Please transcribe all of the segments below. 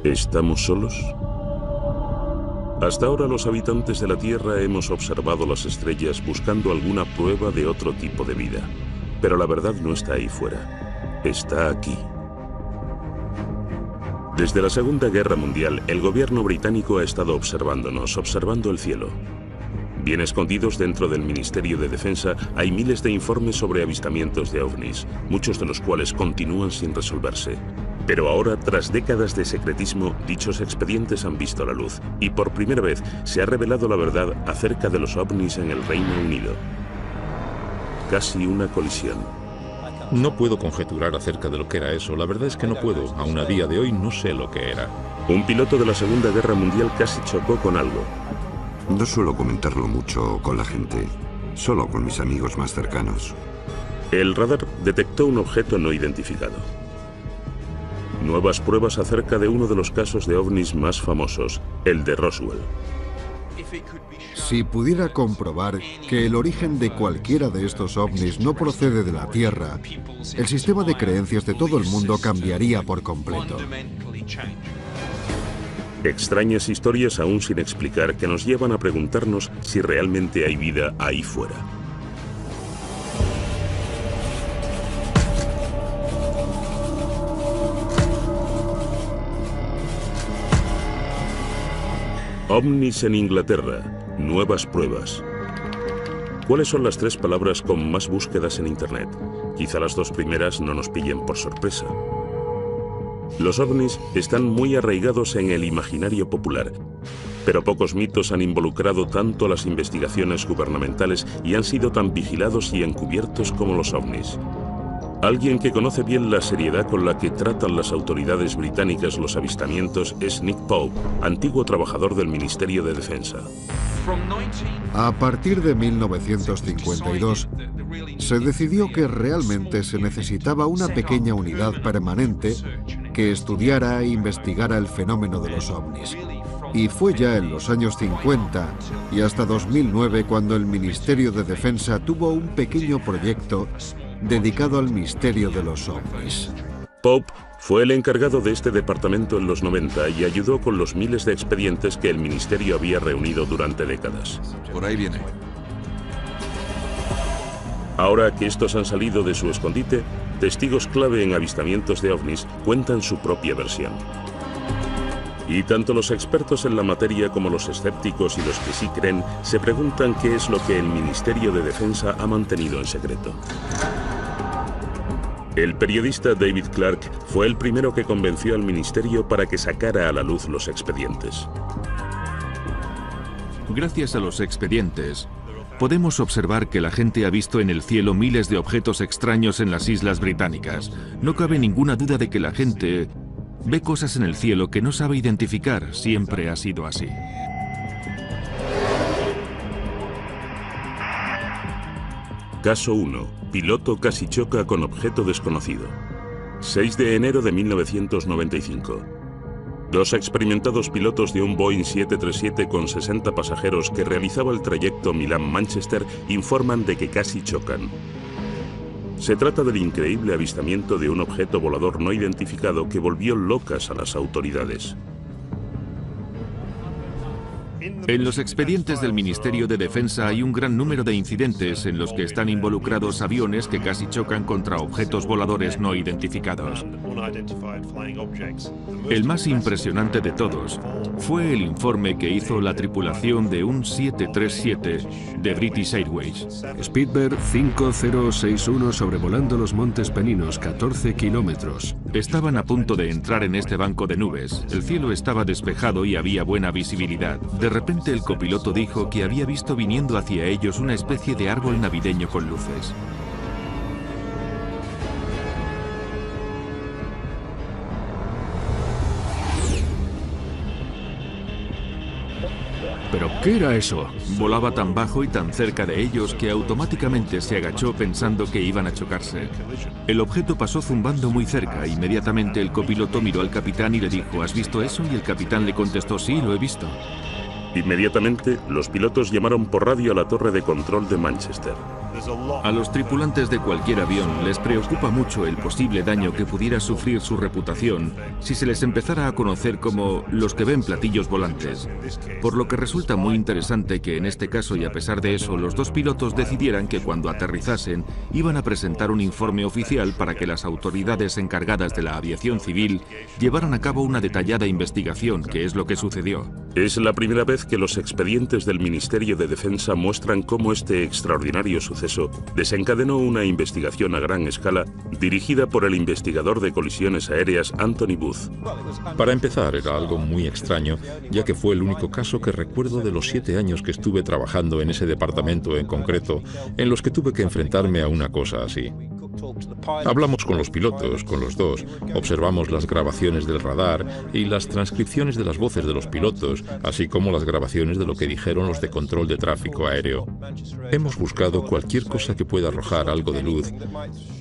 ¿Estamos solos? Hasta ahora los habitantes de la Tierra hemos observado las estrellas buscando alguna prueba de otro tipo de vida. Pero la verdad no está ahí fuera. Está aquí. Desde la Segunda Guerra Mundial, el gobierno británico ha estado observándonos, observando el cielo. Bien escondidos dentro del Ministerio de Defensa, hay miles de informes sobre avistamientos de ovnis, muchos de los cuales continúan sin resolverse. Pero ahora, tras décadas de secretismo, dichos expedientes han visto la luz y por primera vez se ha revelado la verdad acerca de los ovnis en el Reino Unido. Casi una colisión. No puedo conjeturar acerca de lo que era eso. La verdad es que no puedo. Aún a día de hoy no sé lo que era. Un piloto de la Segunda Guerra Mundial casi chocó con algo. No suelo comentarlo mucho con la gente, solo con mis amigos más cercanos. El radar detectó un objeto no identificado. Nuevas pruebas acerca de uno de los casos de ovnis más famosos, el de Roswell. Si pudiera comprobar que el origen de cualquiera de estos ovnis no procede de la Tierra, el sistema de creencias de todo el mundo cambiaría por completo. Extrañas historias aún sin explicar que nos llevan a preguntarnos si realmente hay vida ahí fuera. OVNIs en Inglaterra. Nuevas pruebas. ¿Cuáles son las 3 palabras con más búsquedas en Internet? Quizá las 2 primeras no nos pillen por sorpresa. Los ovnis están muy arraigados en el imaginario popular, pero pocos mitos han involucrado tanto las investigaciones gubernamentales y han sido tan vigilados y encubiertos como los ovnis. Alguien que conoce bien la seriedad con la que tratan las autoridades británicas los avistamientos es Nick Pope, antiguo trabajador del Ministerio de Defensa. A partir de 1952, se decidió que realmente se necesitaba una pequeña unidad permanente que estudiara e investigara el fenómeno de los ovnis. Y fue ya en los años 50 y hasta 2009 cuando el Ministerio de Defensa tuvo un pequeño proyecto dedicado al misterio de los ovnis. Pope fue el encargado de este departamento en los 90 y ayudó con los miles de expedientes que el ministerio había reunido durante décadas. Por ahí viene. Ahora que estos han salido de su escondite, testigos clave en avistamientos de ovnis cuentan su propia versión. Y tanto los expertos en la materia como los escépticos y los que sí creen se preguntan qué es lo que el Ministerio de Defensa ha mantenido en secreto. El periodista David Clark fue el primero que convenció al ministerio para que sacara a la luz los expedientes. Gracias a los expedientes, podemos observar que la gente ha visto en el cielo miles de objetos extraños en las Islas Británicas. No cabe ninguna duda de que la gente ve cosas en el cielo que no sabe identificar. Siempre ha sido así. Caso 1. Piloto casi choca con objeto desconocido. 6 de enero de 1995. 2 experimentados pilotos de un Boeing 737 con 60 pasajeros que realizaba el trayecto Milán-Manchester informan de que casi chocan. Se trata del increíble avistamiento de un objeto volador no identificado que volvió locas a las autoridades. En los expedientes del Ministerio de Defensa hay un gran número de incidentes en los que están involucrados aviones que casi chocan contra objetos voladores no identificados. El más impresionante de todos fue el informe que hizo la tripulación de un 737 de British Airways. Speedbird 5061 sobrevolando los Montes Peninos, 14 kilómetros. Estaban a punto de entrar en este banco de nubes. El cielo estaba despejado y había buena visibilidad. De repente el copiloto dijo que había visto viniendo hacia ellos una especie de árbol navideño con luces. ¿Pero qué era eso? Volaba tan bajo y tan cerca de ellos que automáticamente se agachó pensando que iban a chocarse. El objeto pasó zumbando muy cerca. Inmediatamente el copiloto miró al capitán y le dijo: ¿has visto eso? Y el capitán le contestó: sí, lo he visto. Inmediatamente, los pilotos llamaron por radio a la torre de control de Manchester. A los tripulantes de cualquier avión les preocupa mucho el posible daño que pudiera sufrir su reputación si se les empezara a conocer como los que ven platillos volantes. Por lo que resulta muy interesante que en este caso, y a pesar de eso, los dos pilotos decidieran que cuando aterrizasen iban a presentar un informe oficial para que las autoridades encargadas de la aviación civil llevaran a cabo una detallada investigación, que es lo que sucedió. Es la primera vez que los expedientes del Ministerio de Defensa muestran cómo este extraordinario suceso desencadenó una investigación a gran escala dirigida por el investigador de colisiones aéreas Anthony Booth. Para empezar, era algo muy extraño, ya que fue el único caso que recuerdo de los 7 años que estuve trabajando en ese departamento en concreto, en los que tuve que enfrentarme a una cosa así. Hablamos con los pilotos, con los dos, observamos las grabaciones del radar y las transcripciones de las voces de los pilotos, así como las grabaciones de lo que dijeron los de control de tráfico aéreo. Hemos buscado cualquier cosa que pueda arrojar algo de luz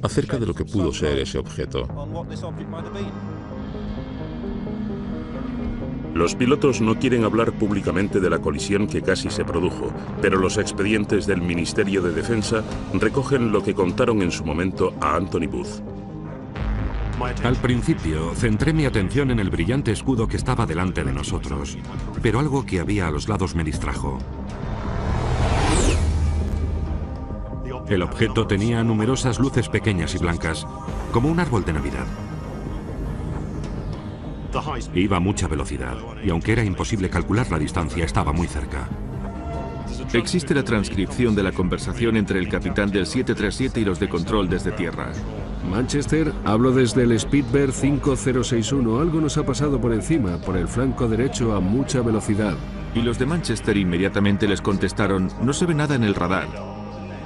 acerca de lo que pudo ser ese objeto. Los pilotos no quieren hablar públicamente de la colisión que casi se produjo, pero los expedientes del Ministerio de Defensa recogen lo que contaron en su momento a Anthony Booth. Al principio, centré mi atención en el brillante escudo que estaba delante de nosotros, pero algo que había a los lados me distrajo. El objeto tenía numerosas luces pequeñas y blancas, como un árbol de Navidad. Iba a mucha velocidad, y aunque era imposible calcular la distancia, estaba muy cerca. Existe la transcripción de la conversación entre el capitán del 737 y los de control desde tierra. Manchester, hablo desde el Speedbird 5061. Algo nos ha pasado por encima, por el flanco derecho a mucha velocidad. Y los de Manchester inmediatamente les contestaron, no se ve nada en el radar.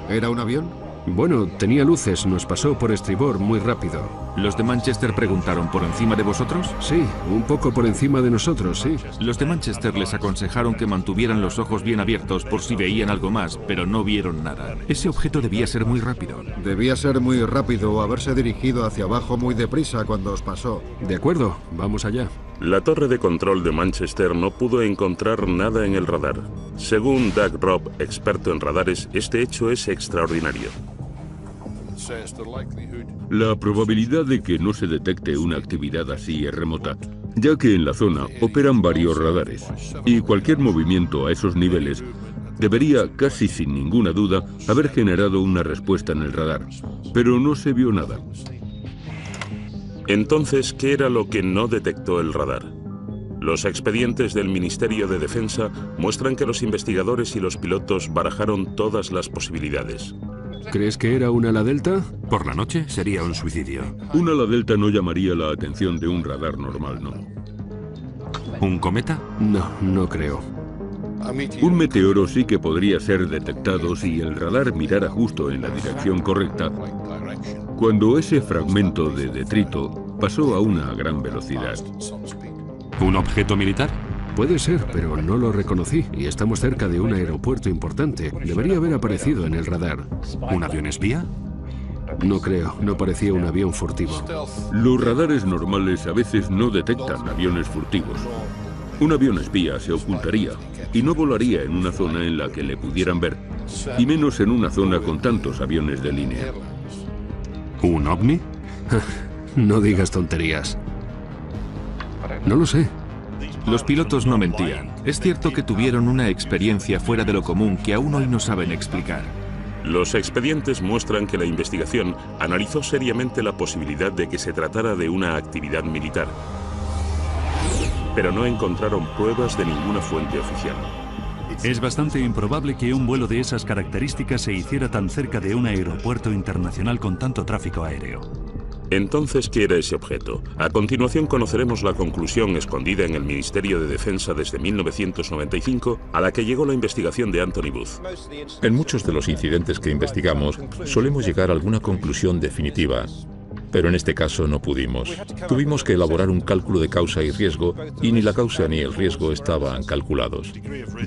¿Era un avión? Bueno, tenía luces, nos pasó por estribor muy rápido. Los de Manchester preguntaron, ¿por encima de vosotros? Sí, un poco por encima de nosotros, sí. Los de Manchester les aconsejaron que mantuvieran los ojos bien abiertos por si veían algo más, pero no vieron nada. Ese objeto debía ser muy rápido. Debía ser muy rápido o haberse dirigido hacia abajo muy deprisa cuando os pasó. De acuerdo, vamos allá. La torre de control de Manchester no pudo encontrar nada en el radar. Según Doug Robb, experto en radares, este hecho es extraordinario. La probabilidad de que no se detecte una actividad así es remota, ya que en la zona operan varios radares, y cualquier movimiento a esos niveles debería, casi sin ninguna duda, haber generado una respuesta en el radar, pero no se vio nada. Entonces, ¿qué era lo que no detectó el radar? Los expedientes del Ministerio de Defensa muestran que los investigadores y los pilotos barajaron todas las posibilidades. ¿Crees que era un ala delta? Por la noche sería un suicidio. Un ala delta no llamaría la atención de un radar normal, ¿no? ¿Un cometa? No, no creo. Un meteoro sí que podría ser detectado si el radar mirara justo en la dirección correcta, cuando ese fragmento de detrito pasó a una gran velocidad. ¿Un objeto militar? Puede ser, pero no lo reconocí y estamos cerca de un aeropuerto importante. Debería haber aparecido en el radar. ¿Un avión espía? No creo, no parecía un avión furtivo. Los radares normales a veces no detectan aviones furtivos. Un avión espía se ocultaría y no volaría en una zona en la que le pudieran ver, y menos en una zona con tantos aviones de línea. ¿Un ovni? No digas tonterías. No lo sé. Los pilotos no mentían. Es cierto que tuvieron una experiencia fuera de lo común que aún hoy no saben explicar. Los expedientes muestran que la investigación analizó seriamente la posibilidad de que se tratara de una actividad militar, pero no encontraron pruebas de ninguna fuente oficial. Es bastante improbable que un vuelo de esas características se hiciera tan cerca de un aeropuerto internacional con tanto tráfico aéreo. Entonces, ¿qué era ese objeto? A continuación conoceremos la conclusión escondida en el Ministerio de Defensa desde 1995, a la que llegó la investigación de Anthony Booth. En muchos de los incidentes que investigamos, solemos llegar a alguna conclusión definitiva, pero en este caso no pudimos. Tuvimos que elaborar un cálculo de causa y riesgo, y ni la causa ni el riesgo estaban calculados.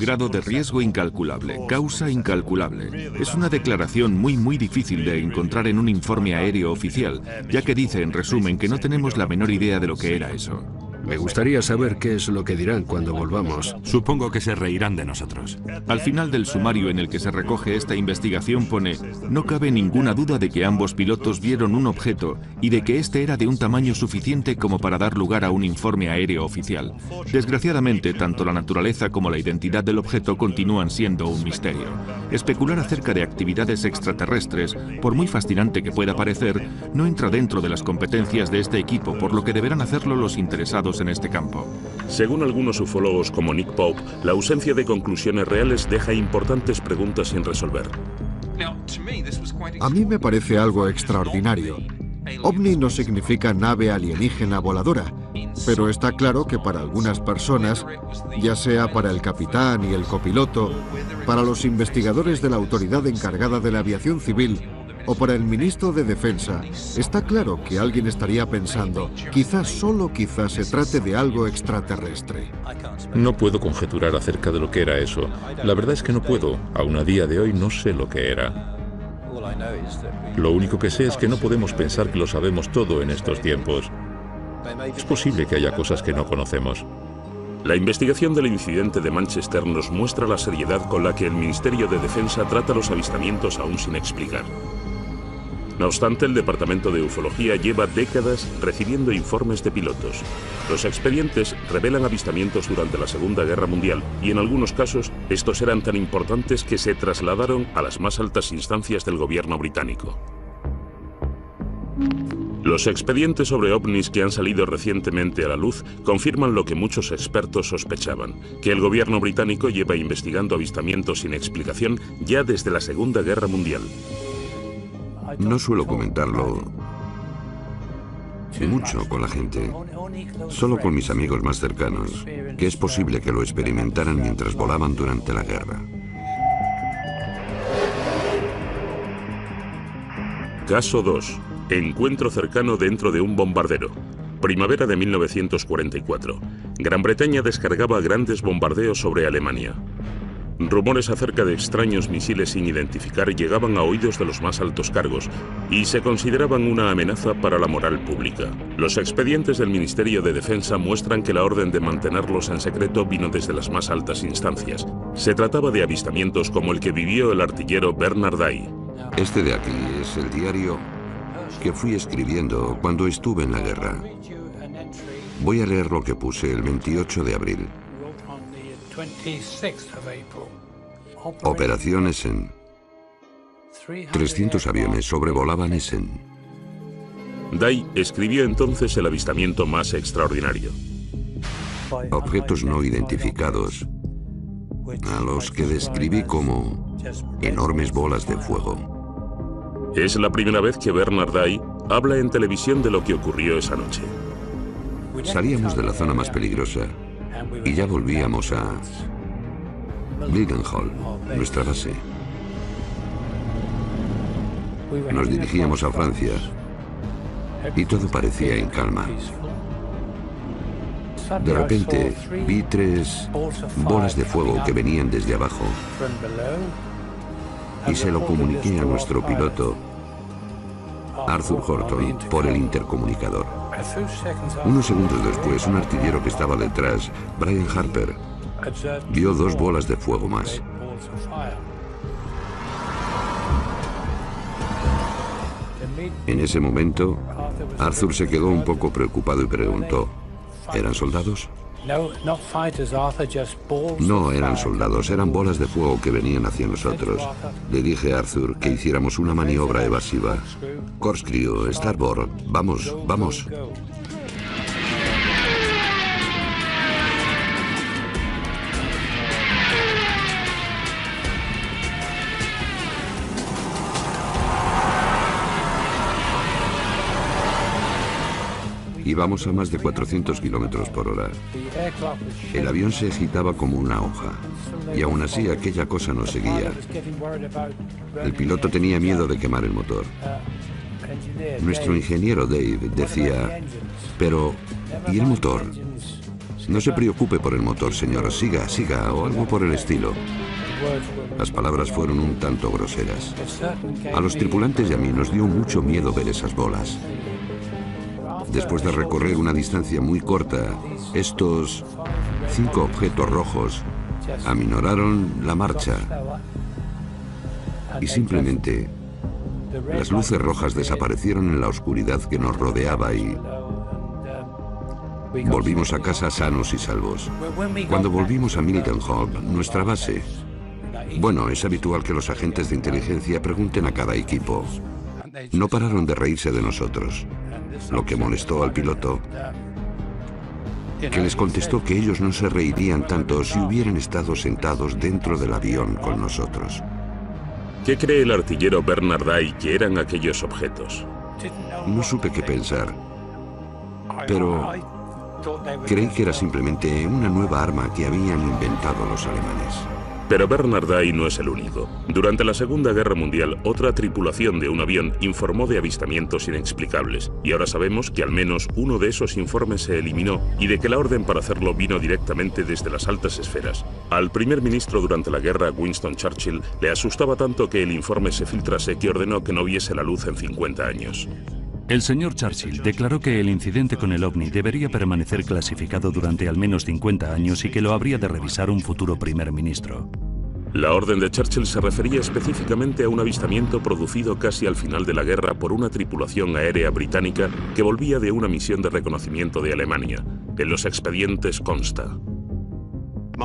Grado de riesgo incalculable, causa incalculable. Es una declaración muy difícil de encontrar en un informe aéreo oficial, ya que dice en resumen que no tenemos la menor idea de lo que era eso. Me gustaría saber qué es lo que dirán cuando volvamos. Supongo que se reirán de nosotros. Al final del sumario en el que se recoge esta investigación pone: no cabe ninguna duda de que ambos pilotos vieron un objeto y de que este era de un tamaño suficiente como para dar lugar a un informe aéreo oficial. Desgraciadamente, tanto la naturaleza como la identidad del objeto continúan siendo un misterio. Especular acerca de actividades extraterrestres, por muy fascinante que pueda parecer, no entra dentro de las competencias de este equipo, por lo que deberán hacerlo los interesados en este campo. Según algunos ufólogos como Nick Pope, la ausencia de conclusiones reales deja importantes preguntas sin resolver. A mí me parece algo extraordinario. OVNI no significa nave alienígena voladora, pero está claro que para algunas personas, ya sea para el capitán y el copiloto, para los investigadores de la autoridad encargada de la aviación civil o para el ministro de Defensa, está claro que alguien estaría pensando, quizás, solo quizás, se trate de algo extraterrestre. No puedo conjeturar acerca de lo que era eso. La verdad es que no puedo. Aún a día de hoy no sé lo que era. Lo único que sé es que no podemos pensar que lo sabemos todo en estos tiempos. Es posible que haya cosas que no conocemos. La investigación del incidente de Manchester nos muestra la seriedad con la que el Ministerio de Defensa trata los avistamientos aún sin explicar. No obstante, el Departamento de Ufología lleva décadas recibiendo informes de pilotos. Los expedientes revelan avistamientos durante la Segunda Guerra Mundial y en algunos casos estos eran tan importantes que se trasladaron a las más altas instancias del gobierno británico. Los expedientes sobre ovnis que han salido recientemente a la luz confirman lo que muchos expertos sospechaban, que el gobierno británico lleva investigando avistamientos sin explicación ya desde la Segunda Guerra Mundial. No suelo comentarlo mucho con la gente, solo con mis amigos más cercanos, que es posible que lo experimentaran mientras volaban durante la guerra. Caso 2. Encuentro cercano dentro de un bombardero. Primavera de 1944. Gran Bretaña descargaba grandes bombardeos sobre Alemania. Rumores acerca de extraños misiles sin identificar llegaban a oídos de los más altos cargos y se consideraban una amenaza para la moral pública. Los expedientes del Ministerio de Defensa muestran que la orden de mantenerlos en secreto vino desde las más altas instancias. Se trataba de avistamientos como el que vivió el artillero Bernard Day. Este de aquí es el diario que fui escribiendo cuando estuve en la guerra. Voy a leer lo que puse el 28 de abril. Operación Essen. 300 aviones sobrevolaban Essen. Day escribió entonces el avistamiento más extraordinario. Objetos no identificados, a los que describí como enormes bolas de fuego. Es la primera vez que Bernard Day habla en televisión de lo que ocurrió esa noche. Salíamos de la zona más peligrosa y ya volvíamos a Mildenhall, nuestra base. Nos dirigíamos a Francia y todo parecía en calma. De repente vi 3 bolas de fuego que venían desde abajo y se lo comuniqué a nuestro piloto, Arthur Horton, por el intercomunicador. Unos segundos después, un artillero que estaba detrás, Brian Harper, vio 2 bolas de fuego más. En ese momento, Arthur se quedó un poco preocupado y preguntó, ¿eran soldados? No eran soldados, eran bolas de fuego que venían hacia nosotros. Le dije a Arthur que hiciéramos una maniobra evasiva. Corkscrew, starboard, vamos, vamos. Íbamos a más de 400 kilómetros por hora. El avión se agitaba como una hoja, y aún así aquella cosa nos seguía. El piloto tenía miedo de quemar el motor. Nuestro ingeniero Dave decía, pero ¿y el motor? No se preocupe por el motor, señor, siga, siga, o algo por el estilo. Las palabras fueron un tanto groseras. A los tripulantes y a mí nos dio mucho miedo ver esas bolas. Después de recorrer una distancia muy corta, estos 5 objetos rojos aminoraron la marcha y simplemente las luces rojas desaparecieron en la oscuridad que nos rodeaba y volvimos a casa sanos y salvos. Cuando volvimos a Mildenhall, nuestra base, bueno, es habitual que los agentes de inteligencia pregunten a cada equipo. No pararon de reírse de nosotros, lo que molestó al piloto, que les contestó que ellos no se reirían tanto si hubieran estado sentados dentro del avión con nosotros. ¿Qué cree el artillero Bernard Day que eran aquellos objetos? No supe qué pensar, pero creí que era simplemente una nueva arma que habían inventado los alemanes. Pero Bernard Day no es el único. Durante la Segunda Guerra Mundial, otra tripulación de un avión informó de avistamientos inexplicables, y ahora sabemos que al menos uno de esos informes se eliminó y de que la orden para hacerlo vino directamente desde las altas esferas. Al primer ministro durante la guerra, Winston Churchill, le asustaba tanto que el informe se filtrase que ordenó que no viese la luz en 50 años. El señor Churchill declaró que el incidente con el ovni debería permanecer clasificado durante al menos 50 años y que lo habría de revisar un futuro primer ministro. La orden de Churchill se refería específicamente a un avistamiento producido casi al final de la guerra por una tripulación aérea británica que volvía de una misión de reconocimiento de Alemania. En los expedientes consta: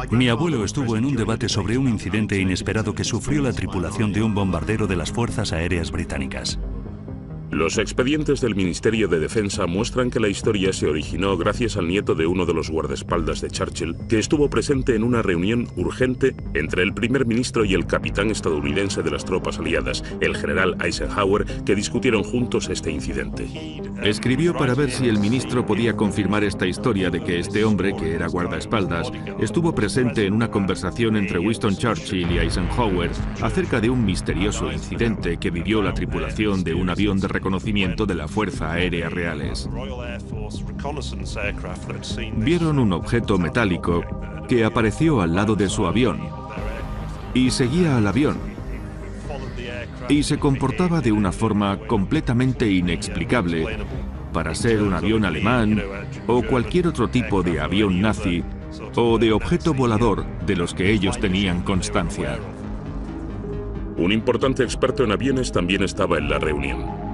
mi abuelo estuvo en un debate sobre un incidente inesperado que sufrió la tripulación de un bombardero de las Fuerzas Aéreas Británicas. Los expedientes del Ministerio de Defensa muestran que la historia se originó gracias al nieto de uno de los guardaespaldas de Churchill, que estuvo presente en una reunión urgente entre el primer ministro y el capitán estadounidense de las tropas aliadas, el general Eisenhower, que discutieron juntos este incidente. Escribió para ver si el ministro podía confirmar esta historia de que este hombre, que era guardaespaldas, estuvo presente en una conversación entre Winston Churchill y Eisenhower acerca de un misterioso incidente que vivió la tripulación de un avión de reconocimiento de la Fuerza Aérea Reales. Vieron un objeto metálico que apareció al lado de su avión y seguía al avión y se comportaba de una forma completamente inexplicable para ser un avión alemán o cualquier otro tipo de avión nazi o de objeto volador de los que ellos tenían constancia. Un importante experto en aviones también estaba en la reunión.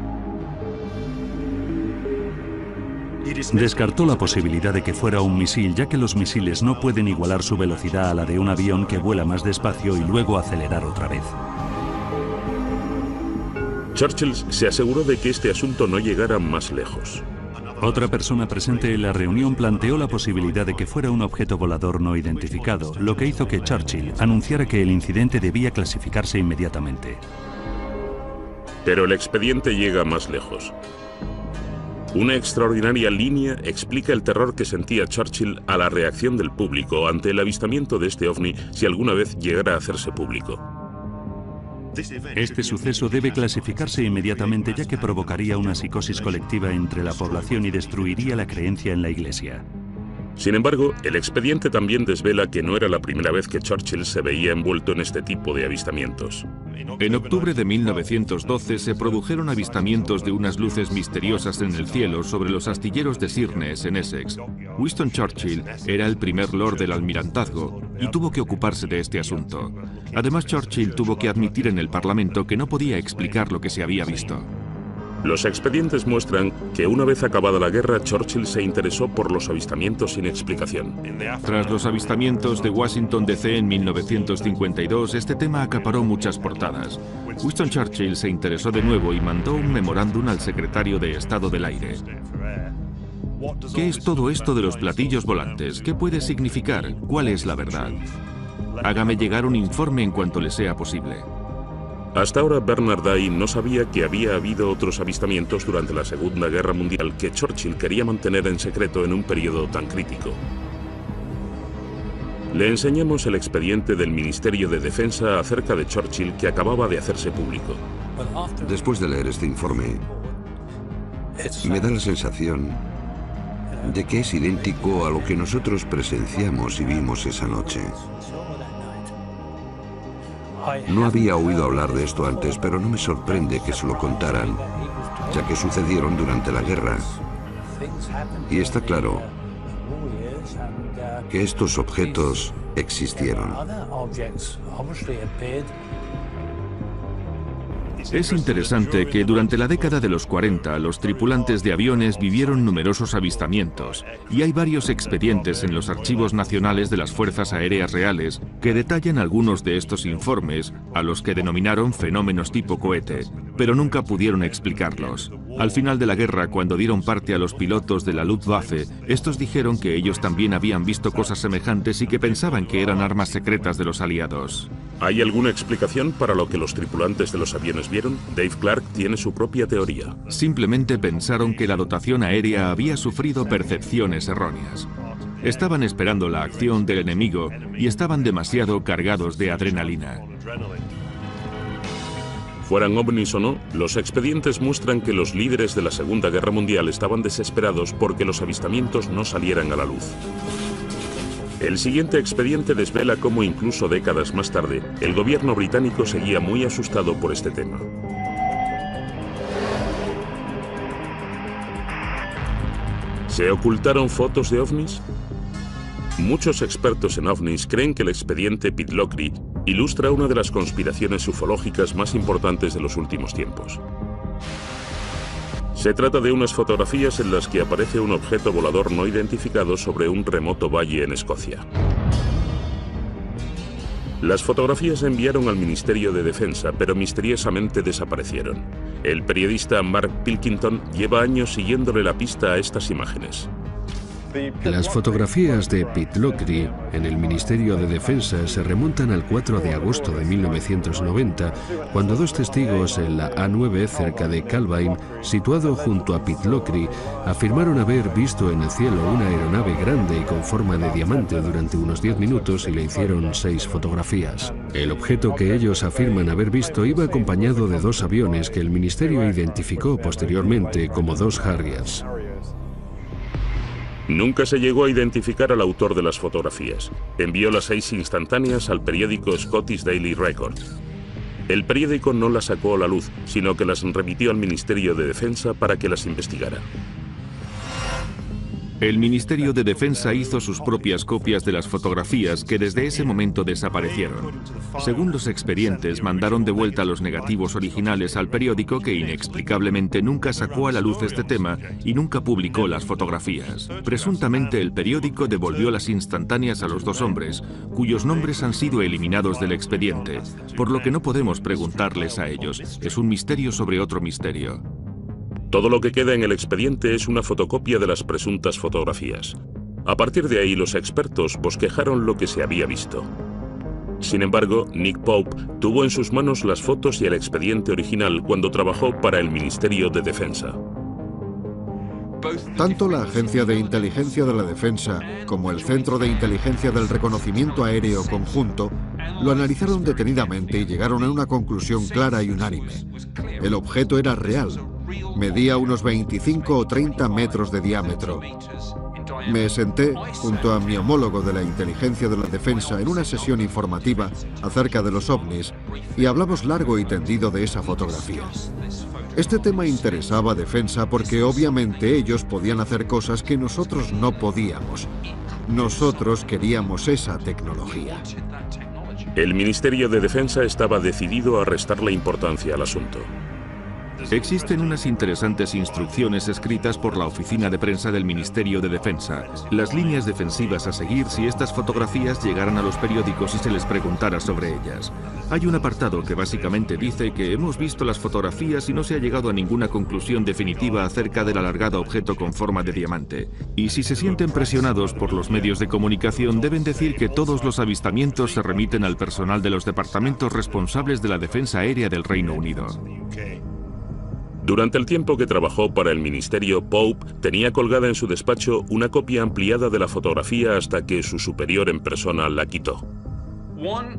Descartó la posibilidad de que fuera un misil, ya que los misiles no pueden igualar su velocidad a la de un avión que vuela más despacio y luego acelerar otra vez. Churchill se aseguró de que este asunto no llegara más lejos. Otra persona presente en la reunión planteó la posibilidad de que fuera un objeto volador no identificado, lo que hizo que Churchill anunciara que el incidente debía clasificarse inmediatamente. Pero el expediente llega más lejos. Una extraordinaria línea explica el terror que sentía Churchill a la reacción del público ante el avistamiento de este ovni si alguna vez llegara a hacerse público. Este suceso debe clasificarse inmediatamente, ya que provocaría una psicosis colectiva entre la población y destruiría la creencia en la Iglesia. Sin embargo, el expediente también desvela que no era la primera vez que Churchill se veía envuelto en este tipo de avistamientos. En octubre de 1912 se produjeron avistamientos de unas luces misteriosas en el cielo sobre los astilleros de Sheerness, en Essex. Winston Churchill era el primer lord del almirantazgo y tuvo que ocuparse de este asunto. Además, Churchill tuvo que admitir en el Parlamento que no podía explicar lo que se había visto. Los expedientes muestran que una vez acabada la guerra, Churchill se interesó por los avistamientos sin explicación. Tras los avistamientos de Washington DC en 1952, este tema acaparó muchas portadas. Winston Churchill se interesó de nuevo y mandó un memorándum al secretario de Estado del Aire. ¿Qué es todo esto de los platillos volantes? ¿Qué puede significar? ¿Cuál es la verdad? Hágame llegar un informe en cuanto le sea posible. Hasta ahora Bernard Day no sabía que había habido otros avistamientos durante la Segunda Guerra Mundial que Churchill quería mantener en secreto en un periodo tan crítico. Le enseñamos el expediente del Ministerio de Defensa acerca de Churchill que acababa de hacerse público. Después de leer este informe, me da la sensación de que es idéntico a lo que nosotros presenciamos y vimos esa noche. No había oído hablar de esto antes, pero no me sorprende que se lo contaran, ya que sucedieron durante la guerra. Y está claro que estos objetos existieron. Es interesante que durante la década de los 40 los tripulantes de aviones vivieron numerosos avistamientos y hay varios expedientes en los archivos nacionales de las Fuerzas Aéreas Reales que detallan algunos de estos informes, a los que denominaron fenómenos tipo cohete, pero nunca pudieron explicarlos. Al final de la guerra, cuando dieron parte a los pilotos de la Luftwaffe, estos dijeron que ellos también habían visto cosas semejantes y que pensaban que eran armas secretas de los aliados. ¿Hay alguna explicación para lo que los tripulantes de los aviones vieron? Dave Clark tiene su propia teoría. Simplemente pensaron que la dotación aérea había sufrido percepciones erróneas. Estaban esperando la acción del enemigo y estaban demasiado cargados de adrenalina. Fueran ovnis o no, los expedientes muestran que los líderes de la Segunda Guerra Mundial estaban desesperados porque los avistamientos no salieran a la luz. El siguiente expediente desvela cómo incluso décadas más tarde, el gobierno británico seguía muy asustado por este tema. ¿Se ocultaron fotos de ovnis? Muchos expertos en ovnis creen que el expediente Pitlochry ilustra una de las conspiraciones ufológicas más importantes de los últimos tiempos. Se trata de unas fotografías en las que aparece un objeto volador no identificado sobre un remoto valle en Escocia. Las fotografías se enviaron al Ministerio de Defensa, pero misteriosamente desaparecieron. El periodista Mark Pilkington lleva años siguiéndole la pista a estas imágenes. Las fotografías de Pitlochry en el Ministerio de Defensa se remontan al 4 de agosto de 1990, cuando dos testigos en la A9 cerca de Calvine, situado junto a Pitlochry, afirmaron haber visto en el cielo una aeronave grande y con forma de diamante durante unos 10 minutos y le hicieron 6 fotografías. El objeto que ellos afirman haber visto iba acompañado de 2 aviones que el ministerio identificó posteriormente como 2 Harriers. Nunca se llegó a identificar al autor de las fotografías. Envió las 6 instantáneas al periódico Scottish Daily Record. El periódico no las sacó a la luz, sino que las remitió al Ministerio de Defensa para que las investigara. El Ministerio de Defensa hizo sus propias copias de las fotografías que desde ese momento desaparecieron. Según los expedientes, mandaron de vuelta los negativos originales al periódico que inexplicablemente nunca sacó a la luz este tema y nunca publicó las fotografías. Presuntamente el periódico devolvió las instantáneas a los 2 hombres, cuyos nombres han sido eliminados del expediente, por lo que no podemos preguntarles a ellos. Es un misterio sobre otro misterio. Todo lo que queda en el expediente es una fotocopia de las presuntas fotografías. A partir de ahí, los expertos bosquejaron lo que se había visto. Sin embargo, Nick Pope tuvo en sus manos las fotos y el expediente original cuando trabajó para el Ministerio de Defensa. Tanto la Agencia de Inteligencia de la Defensa como el Centro de Inteligencia del Reconocimiento Aéreo Conjunto lo analizaron detenidamente y llegaron a una conclusión clara y unánime. El objeto era real. Medía unos 25 o 30 metros de diámetro. Me senté junto a mi homólogo de la Inteligencia de la Defensa en una sesión informativa acerca de los ovnis y hablamos largo y tendido de esa fotografía. Este tema interesaba a Defensa porque obviamente ellos podían hacer cosas que nosotros no podíamos. Nosotros queríamos esa tecnología. El Ministerio de Defensa estaba decidido a restarle importancia al asunto. Existen unas interesantes instrucciones escritas por la oficina de prensa del Ministerio de Defensa, las líneas defensivas a seguir si estas fotografías llegaran a los periódicos y se les preguntara sobre ellas. Hay un apartado que básicamente dice que hemos visto las fotografías y no se ha llegado a ninguna conclusión definitiva acerca del alargado objeto con forma de diamante. Y si se sienten presionados por los medios de comunicación, deben decir que todos los avistamientos se remiten al personal de los departamentos responsables de la defensa aérea del Reino Unido. Durante el tiempo que trabajó para el ministerio, Pope tenía colgada en su despacho una copia ampliada de la fotografía hasta que su superior en persona la quitó.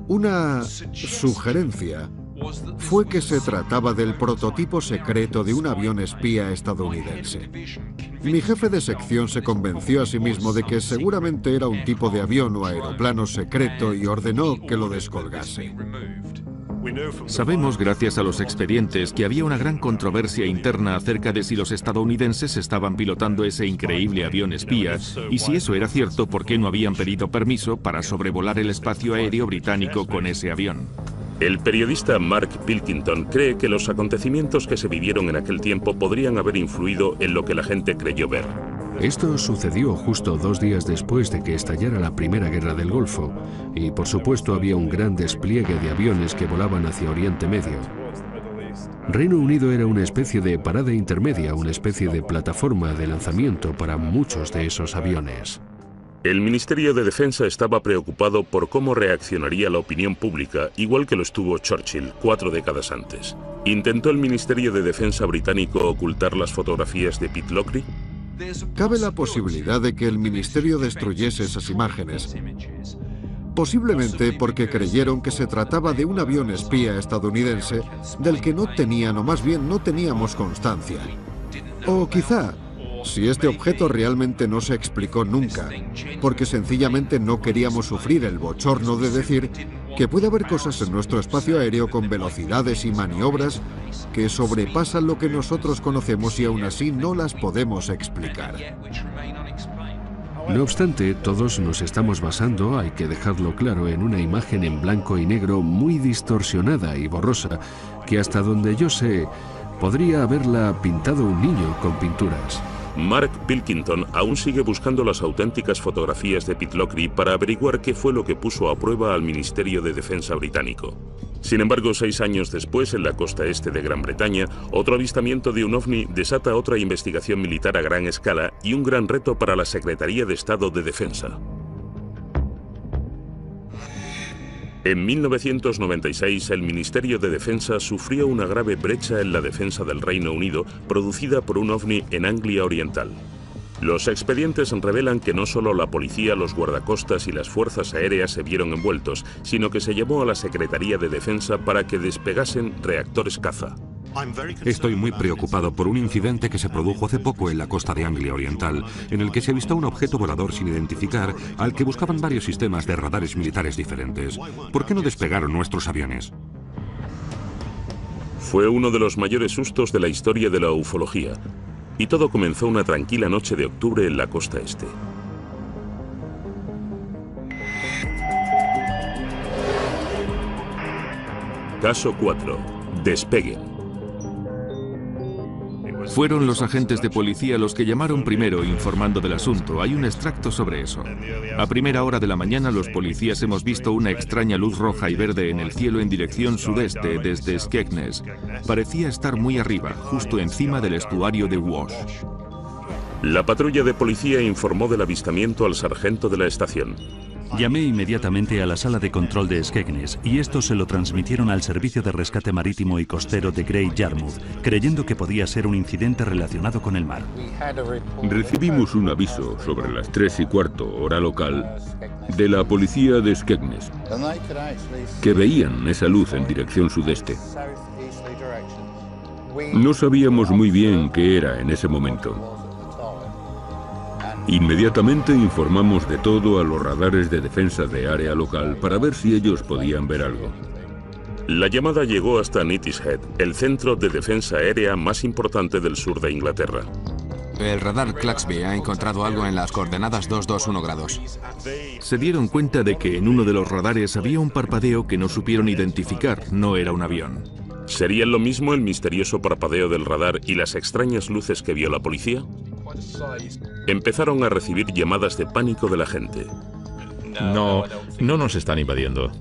Una sugerencia fue que se trataba del prototipo secreto de un avión espía estadounidense. Mi jefe de sección se convenció a sí mismo de que seguramente era un tipo de avión o aeroplano secreto y ordenó que lo descolgase. Sabemos, gracias a los expedientes, que había una gran controversia interna acerca de si los estadounidenses estaban pilotando ese increíble avión espía, y si eso era cierto, ¿por qué no habían pedido permiso para sobrevolar el espacio aéreo británico con ese avión? El periodista Mark Pilkington cree que los acontecimientos que se vivieron en aquel tiempo podrían haber influido en lo que la gente creyó ver. Esto sucedió justo 2 días después de que estallara la Primera Guerra del Golfo, y por supuesto había un gran despliegue de aviones que volaban hacia Oriente Medio. Reino Unido era una especie de parada intermedia, una especie de plataforma de lanzamiento para muchos de esos aviones. El Ministerio de Defensa estaba preocupado por cómo reaccionaría la opinión pública, igual que lo estuvo Churchill 4 décadas antes. ¿Intentó el Ministerio de Defensa británico ocultar las fotografías de Pitlochry? Cabe la posibilidad de que el ministerio destruyese esas imágenes, posiblemente porque creyeron que se trataba de un avión espía estadounidense del que no tenían, o más bien no teníamos constancia. O quizá, si este objeto realmente no se explicó nunca, porque sencillamente no queríamos sufrir el bochorno de decir que puede haber cosas en nuestro espacio aéreo con velocidades y maniobras que sobrepasan lo que nosotros conocemos y aún así no las podemos explicar. No obstante, todos nos estamos basando, hay que dejarlo claro, en una imagen en blanco y negro muy distorsionada y borrosa, que hasta donde yo sé, podría haberla pintado un niño con pinturas. Mark Pilkington aún sigue buscando las auténticas fotografías de Pitlochry para averiguar qué fue lo que puso a prueba al Ministerio de Defensa británico. Sin embargo, 6 años después, en la costa este de Gran Bretaña, otro avistamiento de un ovni desata otra investigación militar a gran escala y un gran reto para la Secretaría de Estado de Defensa. En 1996, el Ministerio de Defensa sufrió una grave brecha en la defensa del Reino Unido producida por un ovni en Anglia Oriental. Los expedientes revelan que no solo la policía, los guardacostas y las fuerzas aéreas se vieron envueltos, sino que se llamó a la Secretaría de Defensa para que despegasen reactores caza. Estoy muy preocupado por un incidente que se produjo hace poco en la costa de Anglia Oriental, en el que se avistó un objeto volador sin identificar al que buscaban varios sistemas de radares militares diferentes. ¿Por qué no despegaron nuestros aviones? Fue uno de los mayores sustos de la historia de la ufología, y todo comenzó una tranquila noche de octubre en la costa este. Caso 4. Despeguen. Fueron los agentes de policía los que llamaron primero informando del asunto. Hay un extracto sobre eso. A primera hora de la mañana los policías hemos visto una extraña luz roja y verde en el cielo en dirección sudeste desde Skegness. Parecía estar muy arriba, justo encima del estuario de Wash. La patrulla de policía informó del avistamiento al sargento de la estación. Llamé inmediatamente a la sala de control de Skegness y esto se lo transmitieron al Servicio de Rescate Marítimo y Costero de Great Yarmouth, creyendo que podía ser un incidente relacionado con el mar. Recibimos un aviso sobre las 3:15 hora local de la policía de Skegness, que veían esa luz en dirección sudeste. No sabíamos muy bien qué era en ese momento. Inmediatamente informamos de todo a los radares de defensa de área local para ver si ellos podían ver algo. La llamada llegó hasta Neatishead, el centro de defensa aérea más importante del sur de Inglaterra. El radar Claxby ha encontrado algo en las coordenadas 221 grados. Se dieron cuenta de que en uno de los radares había un parpadeo que no supieron identificar, no era un avión. ¿Serían lo mismo el misterioso parpadeo del radar y las extrañas luces que vio la policía? Empezaron a recibir llamadas de pánico de la gente. No nos están invadiendo.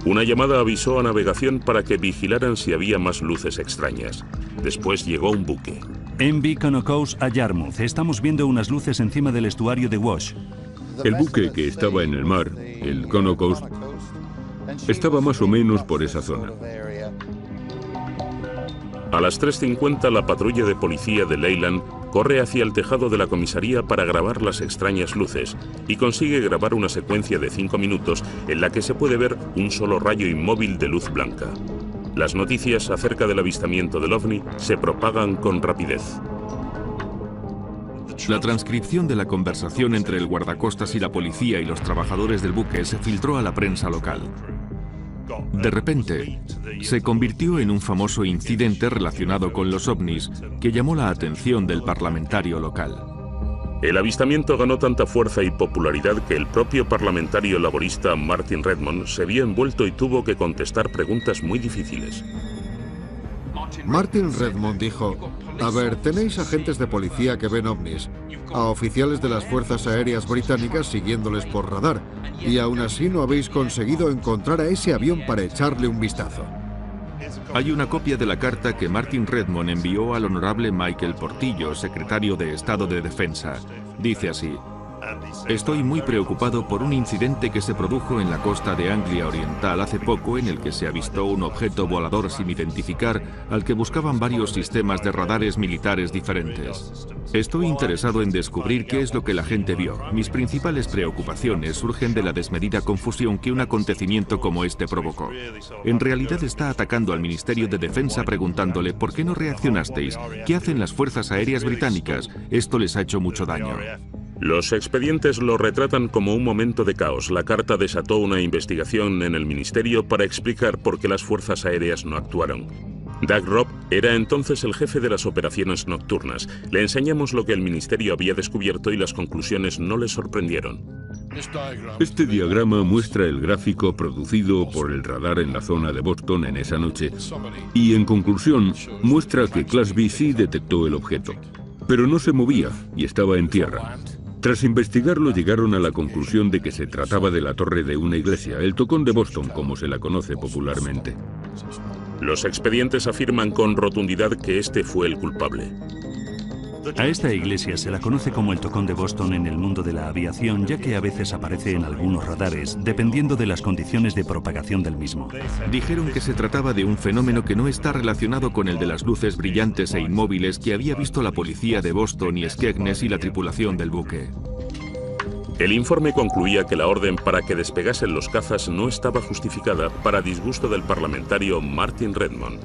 Una llamada avisó a navegación para que vigilaran si había más luces extrañas. Después llegó un buque. MV Conocos a Yarmouth. Estamos viendo unas luces encima del estuario de Wash. El buque que estaba en el mar, el Conocos, estaba más o menos por esa zona. A las 3:50 la patrulla de policía de Leyland corre hacia el tejado de la comisaría para grabar las extrañas luces y consigue grabar una secuencia de 5 minutos en la que se puede ver un solo rayo inmóvil de luz blanca. Las noticias acerca del avistamiento del ovni se propagan con rapidez. La transcripción de la conversación entre el guardacostas y la policía y los trabajadores del buque se filtró a la prensa local. De repente, se convirtió en un famoso incidente relacionado con los ovnis que llamó la atención del parlamentario local. El avistamiento ganó tanta fuerza y popularidad que el propio parlamentario laborista Martin Redmond se vio envuelto y tuvo que contestar preguntas muy difíciles. Martin Redmond dijo: a ver, tenéis agentes de policía que ven ovnis, a oficiales de las fuerzas aéreas británicas siguiéndoles por radar, y aún así no habéis conseguido encontrar a ese avión para echarle un vistazo. Hay una copia de la carta que Martin Redmond envió al honorable Michael Portillo, secretario de Estado de Defensa. Dice así: estoy muy preocupado por un incidente que se produjo en la costa de Anglia Oriental hace poco en el que se avistó un objeto volador sin identificar al que buscaban varios sistemas de radares militares diferentes. Estoy interesado en descubrir qué es lo que la gente vio. Mis principales preocupaciones surgen de la desmedida confusión que un acontecimiento como este provocó. En realidad está atacando al Ministerio de Defensa preguntándole ¿por qué no reaccionasteis? ¿Qué hacen las fuerzas aéreas británicas? Esto les ha hecho mucho daño. Los expedientes lo retratan como un momento de caos. La carta desató una investigación en el ministerio para explicar por qué las fuerzas aéreas no actuaron. Doug Robb era entonces el jefe de las operaciones nocturnas. Le enseñamos lo que el ministerio había descubierto y las conclusiones no le sorprendieron. Este diagrama muestra el gráfico producido por el radar en la zona de Boston en esa noche. Y en conclusión, muestra que Class B sí detectó el objeto, pero no se movía y estaba en tierra. Tras investigarlo llegaron a la conclusión de que se trataba de la torre de una iglesia, el Tocón de Boston, como se la conoce popularmente. Los expedientes afirman con rotundidad que este fue el culpable. A esta iglesia se la conoce como el Tocón de Boston en el mundo de la aviación, ya que a veces aparece en algunos radares, dependiendo de las condiciones de propagación del mismo. Dijeron que se trataba de un fenómeno que no está relacionado con el de las luces brillantes e inmóviles que había visto la policía de Boston y Skegness y la tripulación del buque. El informe concluía que la orden para que despegasen los cazas no estaba justificada, para disgusto del parlamentario Martin Redmond.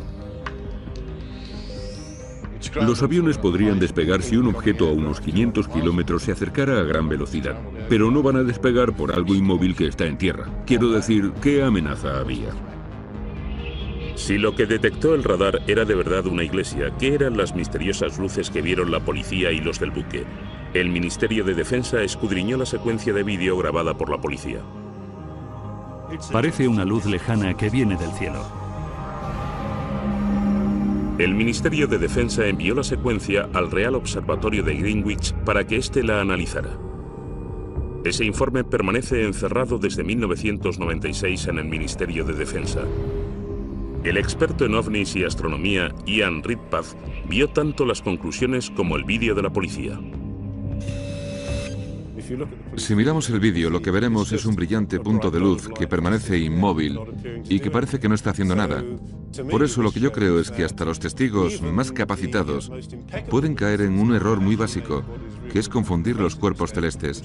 Los aviones podrían despegar si un objeto a unos 500 kilómetros se acercara a gran velocidad, pero no van a despegar por algo inmóvil que está en tierra. Quiero decir, ¿qué amenaza había? Si lo que detectó el radar era de verdad una iglesia, ¿qué eran las misteriosas luces que vieron la policía y los del buque? El Ministerio de Defensa escudriñó la secuencia de vídeo grabada por la policía. Parece una luz lejana que viene del cielo. El Ministerio de Defensa envió la secuencia al Real Observatorio de Greenwich para que éste la analizara. Ese informe permanece encerrado desde 1996 en el Ministerio de Defensa. El experto en ovnis y astronomía Ian Ridpath vio tanto las conclusiones como el vídeo de la policía. Si miramos el vídeo, lo que veremos es un brillante punto de luz que permanece inmóvil y que parece que no está haciendo nada. Por eso lo que yo creo es que hasta los testigos más capacitados pueden caer en un error muy básico, que es confundir los cuerpos celestes.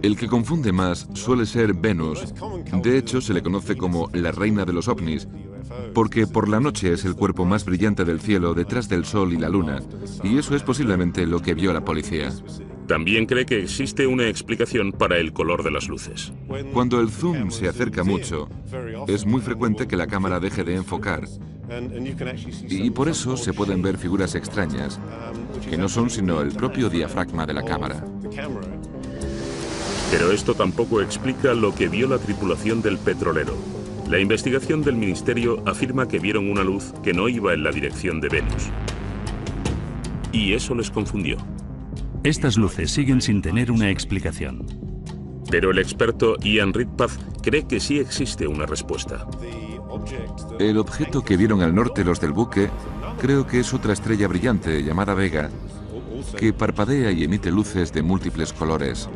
El que confunde más suele ser Venus. De hecho, se le conoce como la reina de los ovnis, porque por la noche es el cuerpo más brillante del cielo detrás del Sol y la Luna, y eso es posiblemente lo que vio la policía. También cree que existe una explicación para el color de las luces. Cuando el zoom se acerca mucho, es muy frecuente que la cámara deje de enfocar, y por eso se pueden ver figuras extrañas, que no son sino el propio diafragma de la cámara. Pero esto tampoco explica lo que vio la tripulación del petrolero. La investigación del ministerio afirma que vieron una luz que no iba en la dirección de Venus. Y eso les confundió. Estas luces siguen sin tener una explicación. Pero el experto Ian Ridpath cree que sí existe una respuesta. El objeto que vieron al norte los del buque, creo que es otra estrella brillante llamada Vega, que parpadea y emite luces de múltiples colores.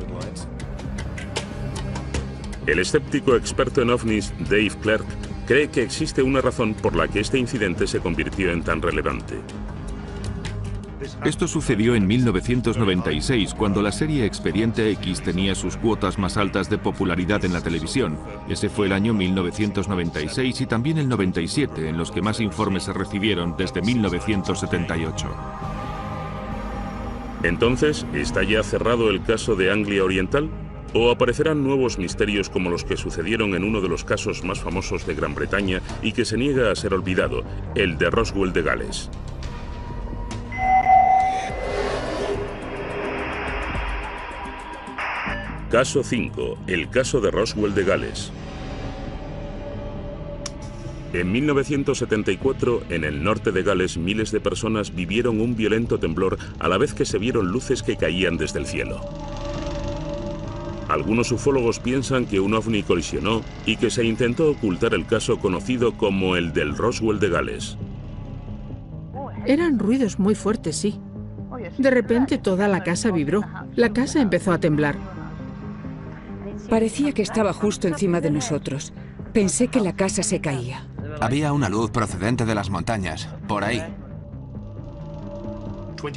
El escéptico experto en ovnis Dave Clark cree que existe una razón por la que este incidente se convirtió en tan relevante. Esto sucedió en 1996, cuando la serie Expediente X tenía sus cuotas más altas de popularidad en la televisión. Ese fue el año 1996 y también el 97, en los que más informes se recibieron desde 1978. Entonces, ¿está ya cerrado el caso de Anglia Oriental? o aparecerán nuevos misterios como los que sucedieron en uno de los casos más famosos de Gran Bretaña y que se niega a ser olvidado, el de Roswell de Gales. Caso 5. El caso de Roswell de Gales. En 1974, en el norte de Gales, miles de personas vivieron un violento temblor a la vez que se vieron luces que caían desde el cielo. Algunos ufólogos piensan que un ovni colisionó y que se intentó ocultar el caso conocido como el del Roswell de Gales. Eran ruidos muy fuertes, sí. De repente toda la casa vibró. La casa empezó a temblar. Parecía que estaba justo encima de nosotros. Pensé que la casa se caía. Había una luz procedente de las montañas, por ahí.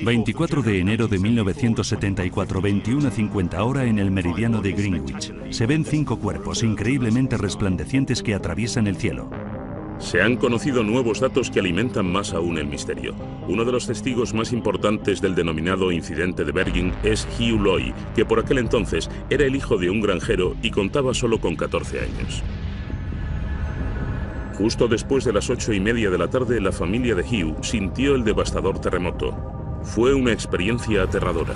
24 de enero de 1974, 21:50 hora en el meridiano de Greenwich. Se ven 5 cuerpos increíblemente resplandecientes que atraviesan el cielo. Se han conocido nuevos datos que alimentan más aún el misterio. Uno de los testigos más importantes del denominado incidente de Bergen es Hugh Loy, que por aquel entonces era el hijo de un granjero y contaba solo con 14 años. Justo después de las 8:30 de la tarde, la familia de Hugh sintió el devastador terremoto. Fue una experiencia aterradora.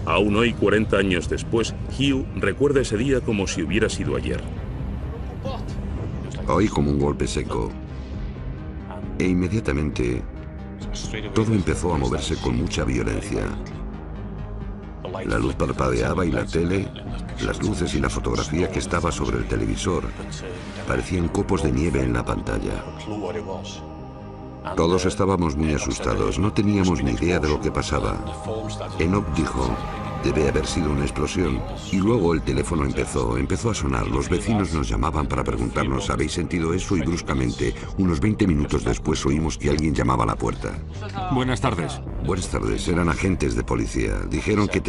Aún hoy, 40 años después, Hugh recuerda ese día como si hubiera sido ayer. Oí como un golpe seco e inmediatamente todo empezó a moverse con mucha violencia. La luz parpadeaba y la tele, las luces y la fotografía que estaba sobre el televisor parecían copos de nieve en la pantalla. Todos estábamos muy asustados, no teníamos ni idea de lo que pasaba. Enoch dijo: debe haber sido una explosión. Y luego el teléfono empezó a sonar. Los vecinos nos llamaban para preguntarnos: ¿habéis sentido eso? Y bruscamente, unos 20 minutos después, oímos que alguien llamaba a la puerta. Buenas tardes. Buenas tardes, eran agentes de policía. Dijeron que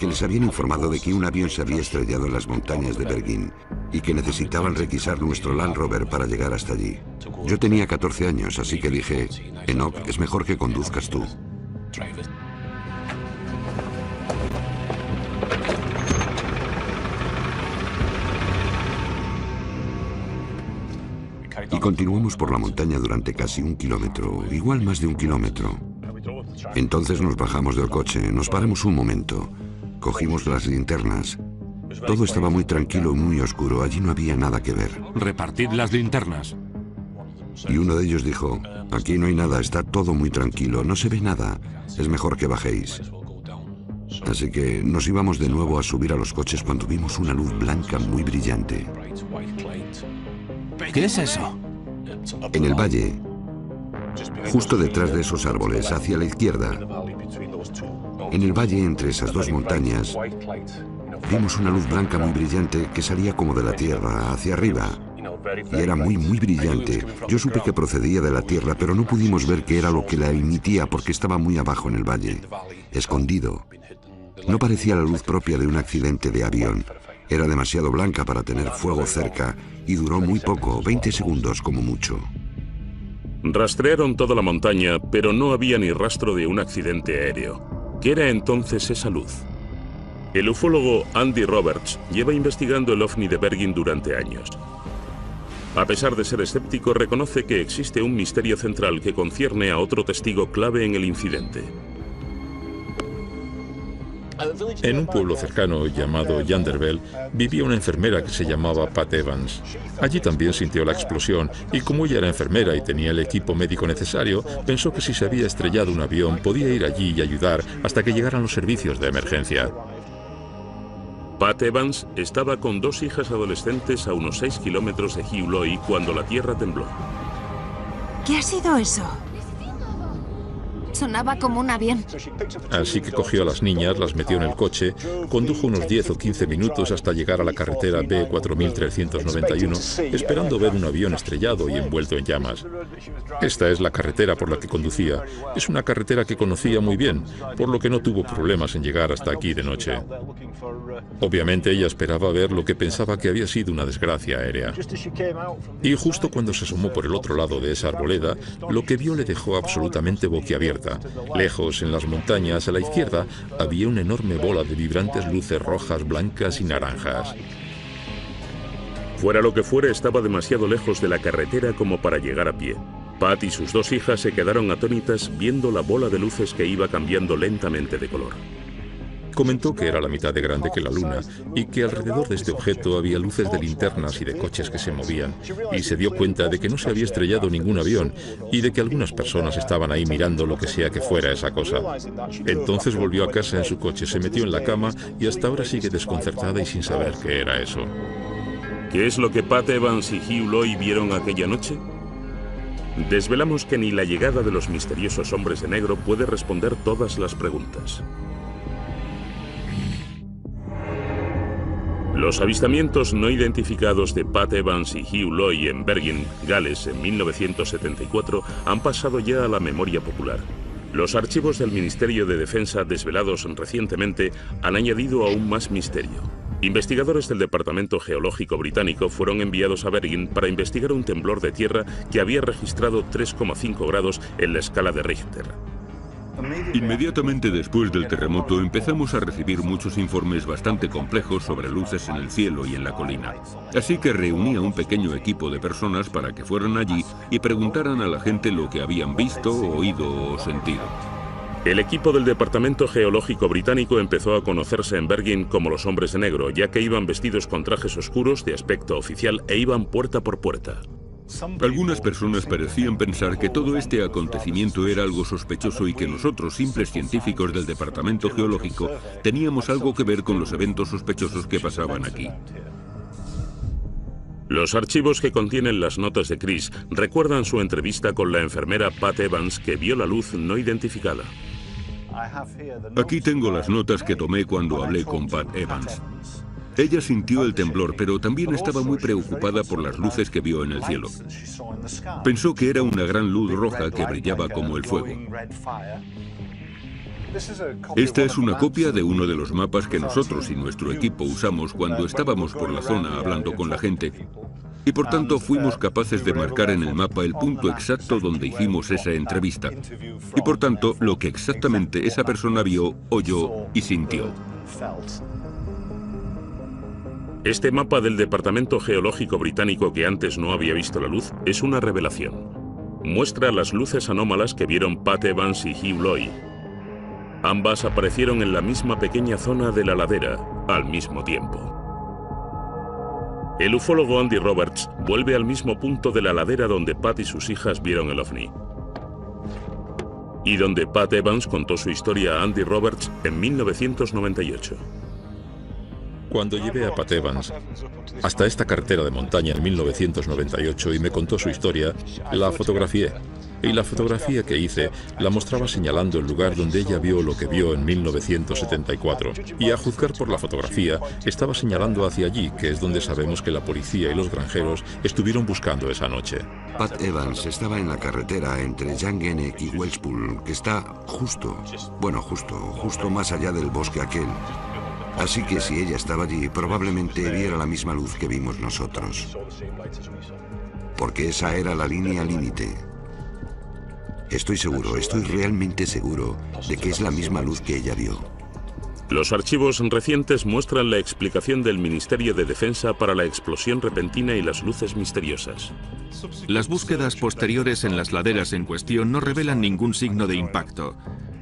les habían informado de que un avión se había estrellado en las montañas de Bergen y que necesitaban requisar nuestro Land Rover para llegar hasta allí. Yo tenía 14 años, así que dije: Enoch, es mejor que conduzcas tú. Y continuamos por la montaña durante casi 1 kilómetro, igual más de 1 kilómetro. Entonces nos bajamos del coche, nos paramos un momento, cogimos las linternas. Todo estaba muy tranquilo y muy oscuro, allí no había nada que ver. Repartid las linternas. Y uno de ellos dijo: aquí no hay nada, está todo muy tranquilo, no se ve nada, es mejor que bajéis. Así que nos íbamos de nuevo a subir a los coches cuando vimos una luz blanca muy brillante. ¿Qué es eso? En el valle, justo detrás de esos árboles, hacia la izquierda, en el valle entre esas dos montañas, vimos una luz blanca muy brillante que salía como de la tierra, hacia arriba. Y era muy brillante. Yo supe que procedía de la tierra, pero no pudimos ver qué era lo que la emitía porque estaba muy abajo en el valle, escondido. No parecía la luz propia de un accidente de avión. Era demasiado blanca para tener fuego cerca y duró muy poco, 20 segundos como mucho. Rastrearon toda la montaña, pero no había ni rastro de un accidente aéreo. ¿Qué era entonces esa luz? El ufólogo Andy Roberts lleva investigando el ovni de Bergen durante años. A pesar de ser escéptico, reconoce que existe un misterio central que concierne a otro testigo clave en el incidente. En un pueblo cercano llamado Yanderville vivía una enfermera que se llamaba Pat Evans. Allí también sintió la explosión y como ella era enfermera y tenía el equipo médico necesario, pensó que si se había estrellado un avión podía ir allí y ayudar hasta que llegaran los servicios de emergencia. Pat Evans estaba con 2 hijas adolescentes a unos 6 kilómetros de Hugh Loy cuando la tierra tembló. ¿Qué ha sido eso? Sonaba como un avión. Así que cogió a las niñas, las metió en el coche, condujo unos 10 o 15 minutos hasta llegar a la carretera B4391, esperando ver un avión estrellado y envuelto en llamas. Esta es la carretera por la que conducía. Es una carretera que conocía muy bien, por lo que no tuvo problemas en llegar hasta aquí de noche. Obviamente ella esperaba ver lo que pensaba que había sido una desgracia aérea. Y justo cuando se asomó por el otro lado de esa arboleda, lo que vio le dejó absolutamente boquiabierta. cerca. Lejos, en las montañas, a la izquierda, había una enorme bola de vibrantes luces rojas, blancas y naranjas. Fuera lo que fuera, estaba demasiado lejos de la carretera como para llegar a pie. Pat y sus dos hijas se quedaron atónitas viendo la bola de luces que iba cambiando lentamente de color. Comentó que era la mitad de grande que la luna y que alrededor de este objeto había luces de linternas y de coches que se movían, y se dio cuenta de que no se había estrellado ningún avión y de que algunas personas estaban ahí mirando lo que sea que fuera esa cosa. Entonces volvió a casa en su coche, se metió en la cama y hasta ahora sigue desconcertada y sin saber qué era eso. ¿Qué es lo que Pat Evans y Hugh Loy vieron aquella noche? Desvelamos que ni la llegada de los misteriosos hombres de negro puede responder todas las preguntas. Los avistamientos no identificados de Pat Evans y Hugh Loy en Bergen, Gales, en 1974 han pasado ya a la memoria popular. Los archivos del Ministerio de Defensa desvelados recientemente han añadido aún más misterio. Investigadores del Departamento Geológico Británico fueron enviados a Bergen para investigar un temblor de tierra que había registrado 3,5 grados en la escala de Richter. Inmediatamente después del terremoto empezamos a recibir muchos informes bastante complejos sobre luces en el cielo y en la colina. Así que reuní a un pequeño equipo de personas para que fueran allí y preguntaran a la gente lo que habían visto, oído o sentido. El equipo del Departamento Geológico Británico empezó a conocerse en Bergen como los hombres de negro, ya que iban vestidos con trajes oscuros de aspecto oficial e iban puerta por puerta. Algunas personas parecían pensar que todo este acontecimiento era algo sospechoso y que nosotros, simples científicos del Departamento Geológico, teníamos algo que ver con los eventos sospechosos que pasaban aquí. Los archivos que contienen las notas de Chris recuerdan su entrevista con la enfermera Pat Evans, que vio la luz no identificada. Aquí tengo las notas que tomé cuando hablé con Pat Evans. Ella sintió el temblor, pero también estaba muy preocupada por las luces que vio en el cielo. Pensó que era una gran luz roja que brillaba como el fuego. Esta es una copia de uno de los mapas que nosotros y nuestro equipo usamos cuando estábamos por la zona hablando con la gente. Y por tanto fuimos capaces de marcar en el mapa el punto exacto donde hicimos esa entrevista. Y por tanto, lo que exactamente esa persona vio, oyó y sintió. Este mapa del Departamento Geológico Británico, que antes no había visto la luz, es una revelación. Muestra las luces anómalas que vieron Pat Evans y Hugh Loy. Ambas aparecieron en la misma pequeña zona de la ladera, al mismo tiempo. El ufólogo Andy Roberts vuelve al mismo punto de la ladera donde Pat y sus hijas vieron el ovni. Y donde Pat Evans contó su historia a Andy Roberts en 1998. Cuando llevé a Pat Evans hasta esta carretera de montaña en 1998 y me contó su historia, la fotografié. Y la fotografía que hice la mostraba señalando el lugar donde ella vio lo que vio en 1974. Y a juzgar por la fotografía, estaba señalando hacia allí, que es donde sabemos que la policía y los granjeros estuvieron buscando esa noche. Pat Evans estaba en la carretera entre Llangene y Welshpool, que está justo más allá del bosque aquel. Así que si ella estaba allí, probablemente viera la misma luz que vimos nosotros. Porque esa era la línea límite. Estoy realmente seguro de que es la misma luz que ella vio. Los archivos recientes muestran la explicación del Ministerio de Defensa para la explosión repentina y las luces misteriosas. Las búsquedas posteriores en las laderas en cuestión no revelan ningún signo de impacto.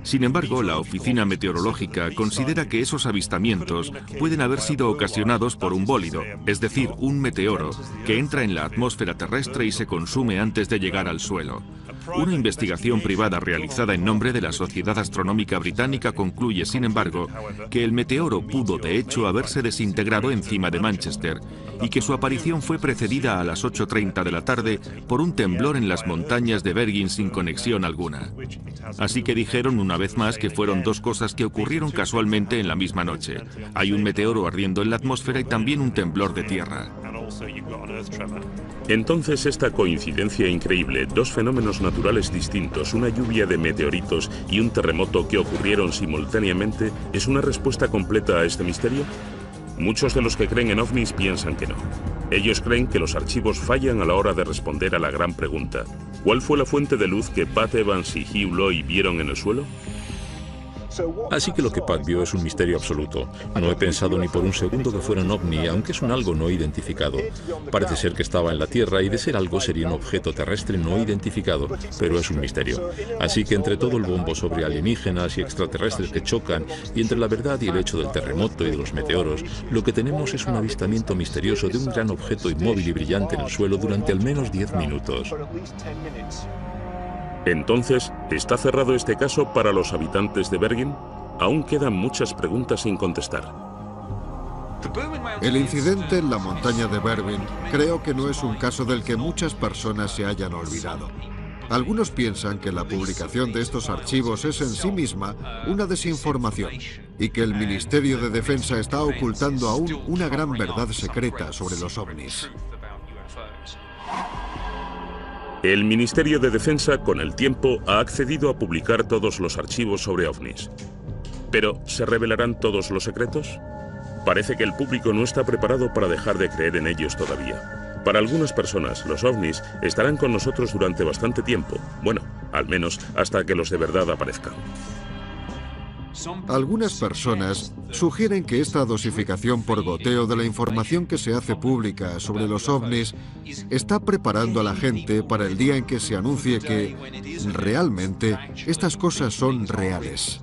Sin embargo, la Oficina Meteorológica considera que esos avistamientos pueden haber sido ocasionados por un bólido, es decir, un meteoro, que entra en la atmósfera terrestre y se consume antes de llegar al suelo. Una investigación privada realizada en nombre de la Sociedad Astronómica Británica concluye, sin embargo, que el meteoro pudo de hecho haberse desintegrado encima de Manchester y que su aparición fue precedida a las 8:30 de la tarde por un temblor en las montañas de Bergen sin conexión alguna. Así que dijeron una vez más que fueron dos cosas que ocurrieron casualmente en la misma noche. Hay un meteoro ardiendo en la atmósfera y también un temblor de tierra. Entonces esta coincidencia increíble, dos fenómenos naturales distintos, una lluvia de meteoritos y un terremoto que ocurrieron simultáneamente, ¿es una respuesta completa a este misterio? Muchos de los que creen en ovnis piensan que no. Ellos creen que los archivos fallan a la hora de responder a la gran pregunta: ¿Cuál fue la fuente de luz que Pat Evans y Hugh Loy vieron en el suelo? Así que lo que Pat vio es un misterio absoluto. No he pensado ni por un segundo que fuera un ovni, aunque es un algo no identificado. Parece ser que estaba en la Tierra y de ser algo sería un objeto terrestre no identificado, pero es un misterio. Así que entre todo el bombo sobre alienígenas y extraterrestres que chocan, y entre la verdad y el hecho del terremoto y de los meteoros, lo que tenemos es un avistamiento misterioso de un gran objeto inmóvil y brillante en el suelo durante al menos 10 minutos. Entonces, ¿está cerrado este caso para los habitantes de Bergen? Aún quedan muchas preguntas sin contestar. El incidente en la montaña de Bergen creo que no es un caso del que muchas personas se hayan olvidado. Algunos piensan que la publicación de estos archivos es en sí misma una desinformación y que el Ministerio de Defensa está ocultando aún una gran verdad secreta sobre los ovnis. El Ministerio de Defensa, con el tiempo, ha accedido a publicar todos los archivos sobre ovnis. ¿Pero se revelarán todos los secretos? Parece que el público no está preparado para dejar de creer en ellos todavía. Para algunas personas, los ovnis estarán con nosotros durante bastante tiempo. Bueno, al menos hasta que los de verdad aparezcan. Algunas personas sugieren que esta dosificación por goteo de la información que se hace pública sobre los ovnis está preparando a la gente para el día en que se anuncie que realmente estas cosas son reales.